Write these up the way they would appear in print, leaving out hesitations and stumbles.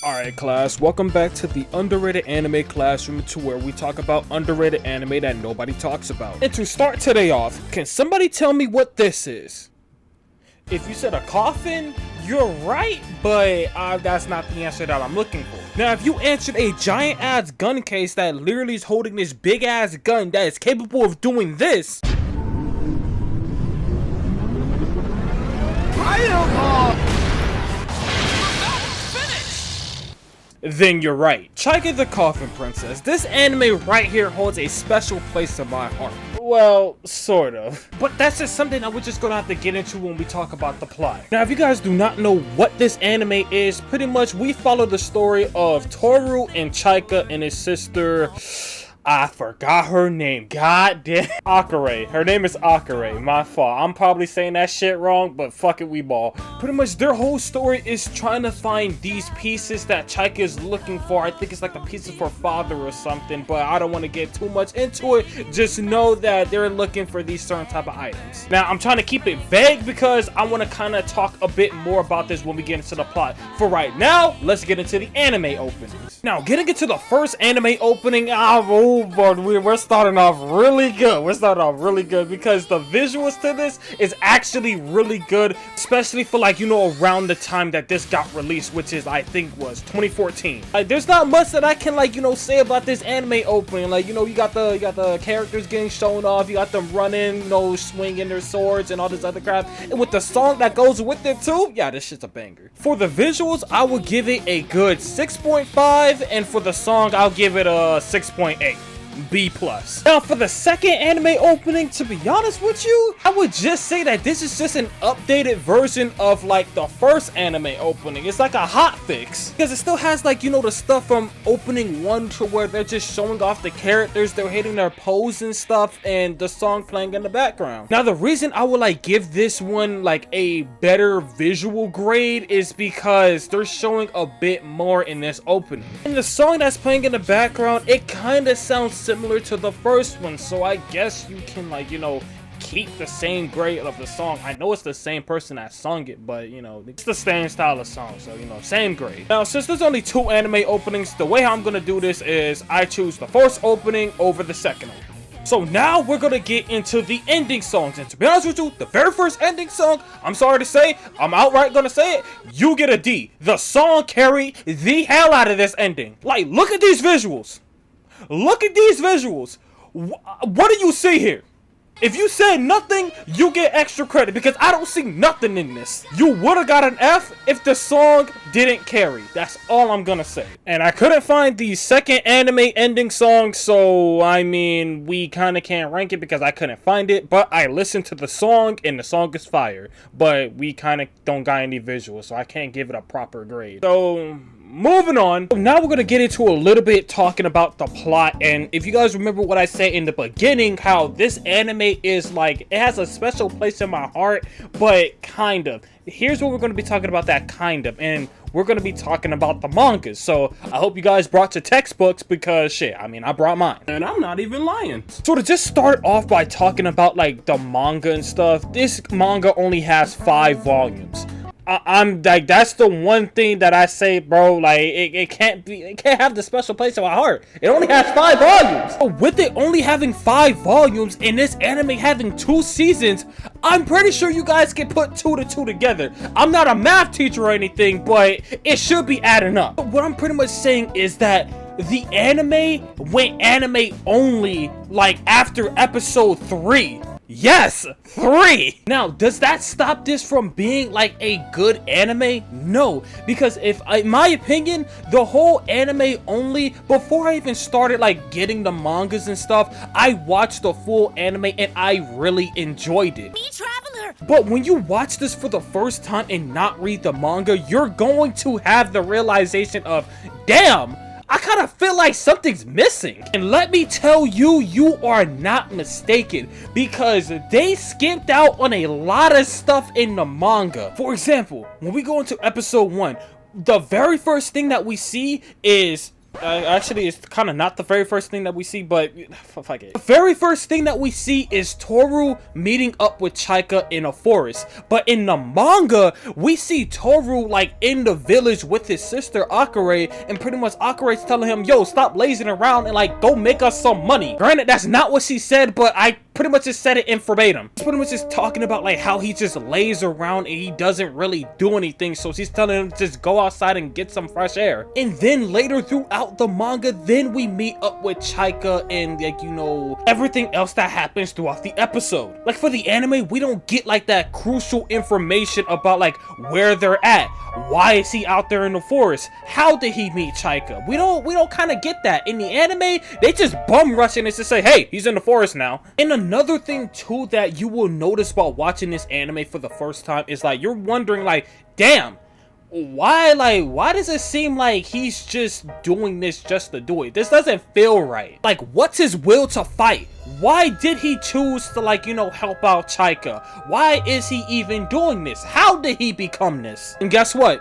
Alright class, welcome back to the underrated anime classroom, to where we talk about underrated anime that nobody talks about. And to start today off, can somebody tell me what this is? If you said a coffin, you're right, but that's not the answer that I'm looking for. Now, if you answered a giant ass gun case that literally is holding this big ass gun that is capable of doing this, then you're right. Chaika the Coffin Princess. This anime right here holds a special place in my heart. Well, sort of. But that's just something that we're just gonna have to get into when we talk about the plot. Now, if you guys do not know what this anime is, pretty much we follow the story of Toru and Chaika and his sister. I forgot her name. God damn. Akare. Her name is Akare. My fault. I'm probably saying that shit wrong, but fuck it, we ball. Pretty much their whole story is trying to find these pieces that Chaika is looking for. I think it's like the pieces for father or something, but I don't want to get too much into it. Just know that they're looking for these certain type of items. Now, I'm trying to keep it vague because I want to kind of talk a bit more about this when we get into the plot. For right now, let's get into the anime openings. Now, getting into the first anime opening, but we're starting off really good. We're starting off really good because the visuals to this is actually really good, especially for, like, you know, around the time that this got released, which is, I think, was 2014. Like, there's not much that I can, like, you know, say about this anime opening. Like, you know, you got the characters getting shown off, you got them running, you know, swinging their swords and all this other crap, and with the song that goes with it too, yeah, this shit's a banger. For the visuals, I would give it a good 6.5, and for the song, I'll give it a 6.8. B+. Now, for the second anime opening, to be honest with you, I would just say that this is just an updated version of, like, the first anime opening. It's like a hot fix, because it still has, like, you know, the stuff from opening 1 to where they're just showing off the characters, they're hitting their pose and stuff, and the song playing in the background. Now, the reason I would, like, give this one, like, a better visual grade is because they're showing a bit more in this opening. And the song that's playing in the background, it kind of sounds similar to the first one, so I guess you can, like, you know, keep the same grade of the song. I know it's the same person that sung it, but, you know, it's the same style of song, so, you know, same grade. Now, since there's only 2 anime openings, the way I'm gonna do this is I choose the first opening over the second opening. So now we're gonna get into the ending songs, and to be honest with you, the very first ending song, I'm sorry to say, I'm outright gonna say it, you get a D. The song carried the hell out of this ending. Like, look at these visuals. Look at these visuals. What do you see here? If you said nothing, you get extra credit because I don't see nothing in this. You would have got an F if the song didn't carry. That's all I'm gonna say. And I couldn't find the second anime ending song, so I mean, we kind of can't rank it because I couldn't find it. But I listened to the song and the song is fire. But we kind of don't got any visuals, so I can't give it a proper grade. So moving on. Now we're gonna get into a little bit talking about the plot, and if you guys remember what I said in the beginning, how this anime is, like, it has a special place in my heart, but kind of. Here's what we're gonna be talking about, that kind of, and we're gonna be talking about the mangas. So I hope you guys brought your textbooks because shit, I mean, I brought mine, and I'm not even lying. So to just start off by talking about, like, the manga and stuff, this manga only has 5 volumes. I'm like, that's the one thing that I say, bro, like, it can't have the special place in my heart. It only has 5 volumes. So with it only having 5 volumes and this anime having 2 seasons, I'm pretty sure you guys can put 2 to 2 together. I'm not a math teacher or anything, but it should be adding up. But what I'm pretty much saying is that the anime went anime only, like, after episode 3. Yes, 3! Now, does that stop this from being, like, a good anime? No, because in my opinion, the whole anime only, before I even started, like, getting the mangas and stuff, I watched the full anime and I really enjoyed it. Me, traveler! But when you watch this for the first time and not read the manga, you're going to have the realization of, damn, I kind of feel like something's missing. And let me tell you, you are not mistaken, because they skipped out on a lot of stuff in the manga. For example, when we go into episode 1, the very first thing that we see is Actually, it's kind of not the very first thing that we see, but fuck it. The very first thing that we see is Toru meeting up with Chaika in a forest. But in the manga, we see Toru like in the village with his sister Akure, and pretty much Akure's telling him, yo, stop lazing around and like go make us some money. Granted, that's not what she said, but I pretty much just said it in verbatim. She's pretty much just talking about like how he just lays around and he doesn't really do anything, so she's telling him to just go outside and get some fresh air. And then later throughout the manga, then we meet up with Chaika and like, you know, everything else that happens throughout the episode. Like for the anime, we don't get like that crucial information about like where they're at. Why is he out there in the forest? How did he meet Chaika? We don't kind of get that. In the anime, they just bum rush and just say, hey, he's in the forest now. And another thing too that you will notice while watching this anime for the first time is like you're wondering like, damn, why does it seem like he's just doing this just to do it? This doesn't feel right. Like, what's his will to fight? Why did he choose to like, you know, help out Chaika? Why is he even doing this? How did he become this? And guess what?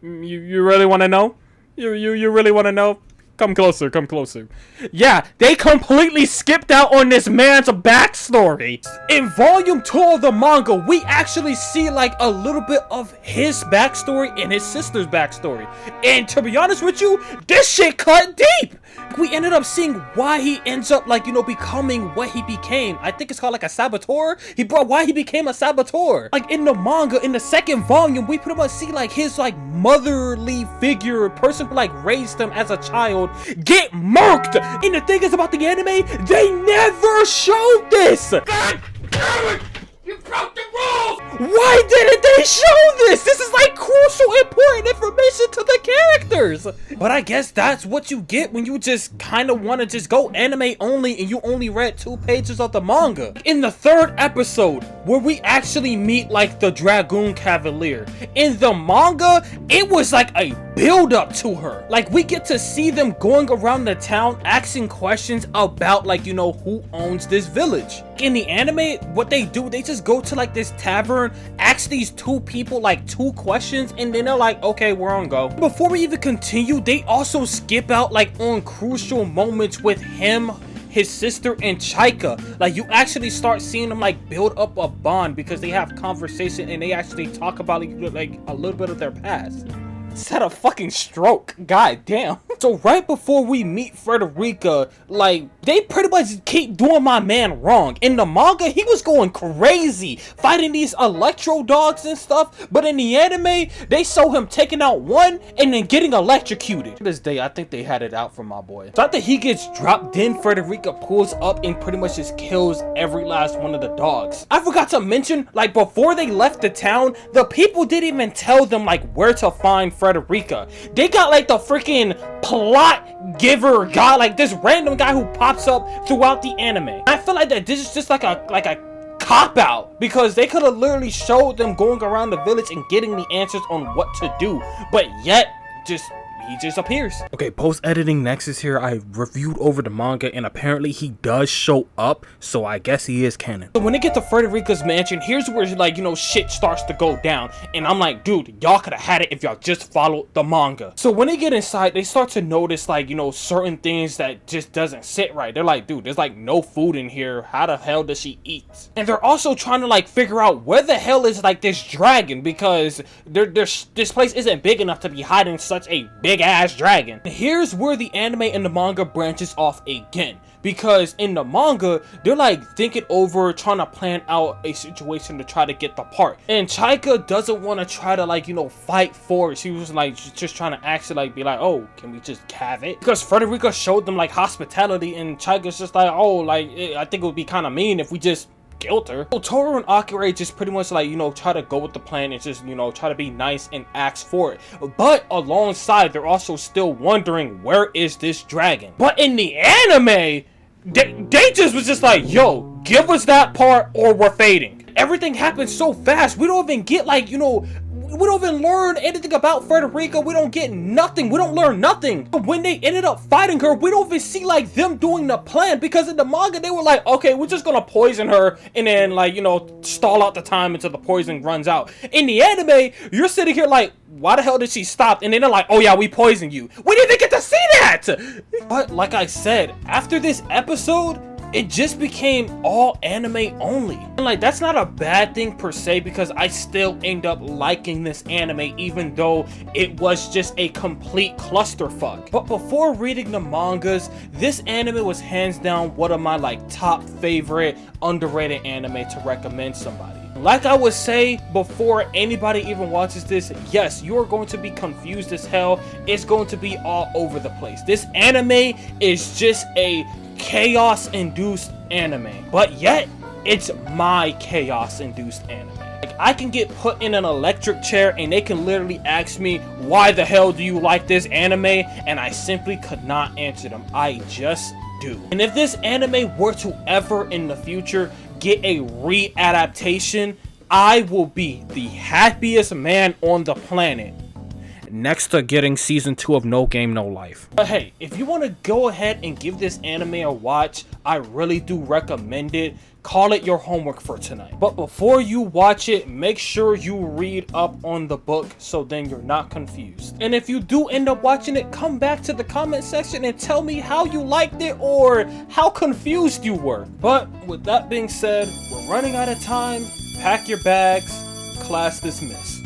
You really want to know? You really want to know? Come closer, come closer. Yeah, they completely skipped out on this man's backstory. In volume 2 of the manga, we actually see like a little bit of his backstory and his sister's backstory. And to be honest with you, this shit cut deep. We ended up seeing why he ends up like, you know, becoming what he became. I think it's called like a saboteur. Why he became a saboteur. Like in the manga, in the second volume, we pretty much see like his like motherly figure, person who like raised him as a child, get murked. And the thing is about the anime, they never showed this. God damn it! You broke the rules! Why didn't they show this? This is like crucial, important information to the characters. But I guess that's what you get when you just kind of want to just go anime only and you only read 2 pages of the manga. In the 3rd episode, where we actually meet like the Dragoon Cavalier, in the manga, it was like a build up to her. Like we get to see them going around the town asking questions about like, you know, who owns this village. In the anime, what they do, they just go to like this tavern, ask these 2 people like 2 questions, and then they're like, okay, we're on go. Before we even continue, they also skip out like on crucial moments with him, his sister, and Chaika. Like you actually start seeing them like build up a bond because they have conversation and they actually talk about like a little bit of their past. Just had a fucking stroke. God damn. So right before we meet Frederica, like they pretty much keep doing my man wrong. In the manga, he was going crazy fighting these electro dogs and stuff, but in the anime, they show him taking out one and then getting electrocuted. To this day, I think they had it out for my boy. So after he gets dropped, then Frederica pulls up and pretty much just kills every last one of the dogs. I forgot to mention, like before they left the town, the people didn't even tell them like where to find Frederica. They got like the freaking plot giver guy, like this random guy who pops up throughout the anime. I feel like that this is just like a cop out, because they could have literally showed them going around the village and getting the answers on what to do, but yet he just appears. Okay, post-editing Nexus here. I reviewed over the manga and apparently he does show up, so I guess he is canon. So when they get to Frederica's mansion, here's where like, you know, shit starts to go down, and I'm like, dude, y'all could have had it if y'all just followed the manga. So when they get inside, they start to notice like, you know, certain things that just doesn't sit right. They're like, dude, there's like no food in here. How the hell does she eat? And they're also trying to like figure out where the hell is like this dragon, because this place isn't big enough to be hiding such a big ass dragon. And here's where the anime and the manga branches off again, because in the manga they're like thinking over, trying to plan out a situation to try to get the part, and Chaika doesn't want to try to like, you know, fight for it. She was like just trying to actually like be like, oh, can we just have it? Because Frederica showed them like hospitality, and Chaika's just like, oh, like I think it would be kind of mean if we just killed her. So Toru and Akira just pretty much like, you know, try to go with the plan and just, you know, try to be nice and ask for it. But alongside, they're also still wondering, where is this dragon? But in the anime, they just was just like, yo, give us that part or we're fading. Everything happens so fast, we don't even get like, you know, we don't even learn anything about Frederica. We don't get nothing. We don't learn nothing. But when they ended up fighting her, we don't even see like them doing the plan, because in the manga they were like, okay, we're just gonna poison her and then like, you know, stall out the time until the poison runs out. In the anime, you're sitting here like, why the hell did she stop? And then they're like, oh yeah, we poisoned you. We didn't even get to that! But like I said, after this episode, it just became all anime only. And like, that's not a bad thing per se, because I still end up liking this anime even though it was just a complete clusterfuck. But before reading the mangas, this anime was hands down one of my like top favorite underrated anime to recommend somebody. Like I would say before anybody even watches this, yes, you are going to be confused as hell. It's going to be all over the place. This anime is just a chaos-induced anime, but yet it's my chaos-induced anime. Like, I can get put in an electric chair and they can literally ask me, why the hell do you like this anime? And I simply could not answer them. I just do. And if this anime were to ever in the future get a re-adaptation, I will be the happiest man on the planet, next to getting season 2 of No Game No Life. But hey, if you want to go ahead and give this anime a watch, I really do recommend it. Call it your homework for tonight. But before you watch it, make sure you read up on the book so then you're not confused. And if you do end up watching it, come back to the comment section and tell me how you liked it or how confused you were. But with that being said, we're running out of time. Pack your bags. Class dismissed.